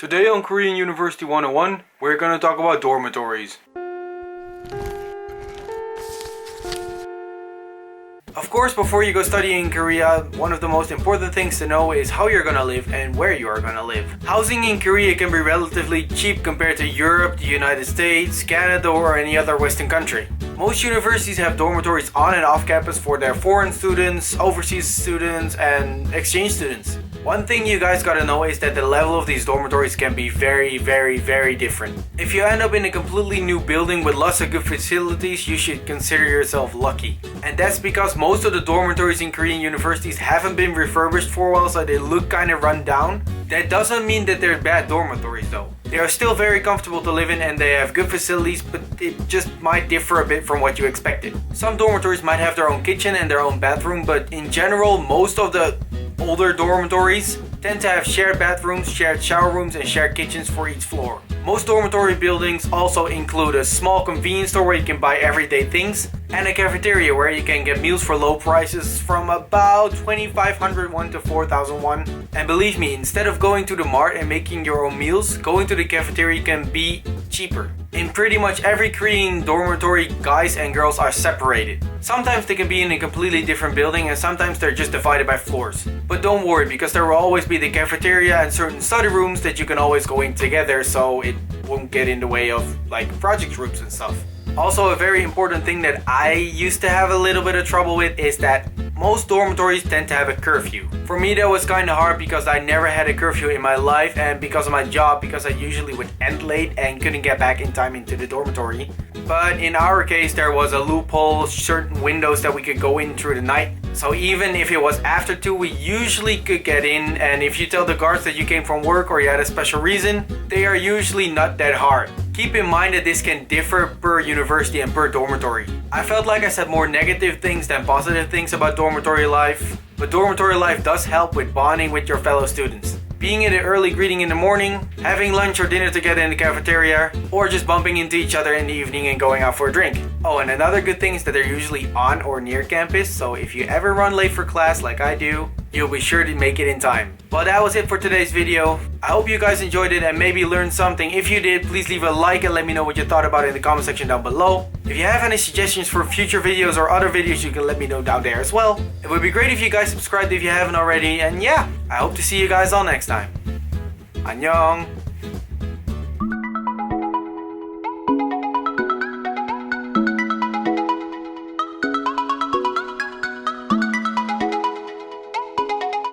Today on Korean University 101, we're gonna talk about dormitories. Of course, before you go study in Korea, one of the most important things to know is how you're gonna live and where you are gonna live. Housing in Korea can be relatively cheap compared to Europe, the United States, Canada, or any other Western country. Most universities have dormitories on and off campus for their foreign students, overseas students, and exchange students. One thing you guys gotta know is that the level of these dormitories can be very different. If you end up in a completely new building with lots of good facilities, you should consider yourself lucky. And that's because most of the dormitories in Korean universities haven't been refurbished for a while, so they look kinda run down. That doesn't mean that they're bad dormitories though. They are still very comfortable to live in and they have good facilities, but it just might differ a bit from what you expected. Some dormitories might have their own kitchen and their own bathroom, but in general, most of the older dormitories tend to have shared bathrooms, shared shower rooms, and shared kitchens for each floor. Most dormitory buildings also include a small convenience store where you can buy everyday things, and a cafeteria where you can get meals for low prices from about 2,500 won to 4,000 won. And believe me, instead of going to the mart and making your own meals, going to the cafeteria can be cheaper. In pretty much every Korean dormitory, guys and girls are separated. Sometimes they can be in a completely different building and sometimes they're just divided by floors. But don't worry, because there will always be the cafeteria and certain study rooms that you can always go in together, so it won't get in the way of like project groups and stuff. Also, a very important thing that I used to have a little bit of trouble with is that most dormitories tend to have a curfew. For me, that was kind of hard because I never had a curfew in my life, and because of my job, because I usually would end late and couldn't get back in time into the dormitory. But in our case, there was a loophole, certain windows that we could go in through the night. So even if it was after 2, we usually could get in, and if you tell the guards that you came from work or you had a special reason, they are usually not that hard. Keep in mind that this can differ per university and per dormitory. I felt like I said more negative things than positive things about dormitory life, but dormitory life does help with bonding with your fellow students. Being in an early greeting in the morning, having lunch or dinner together in the cafeteria, or just bumping into each other in the evening and going out for a drink. Oh, and another good thing is that they're usually on or near campus, so if you ever run late for class like I do, you'll be sure to make it in time. Well, that was it for today's video. I hope you guys enjoyed it and maybe learned something. If you did, please leave a like and let me know what you thought about it in the comment section down below. If you have any suggestions for future videos or other videos, you can let me know down there as well. It would be great if you guys subscribed if you haven't already. And yeah, I hope to see you guys all next time. 안녕.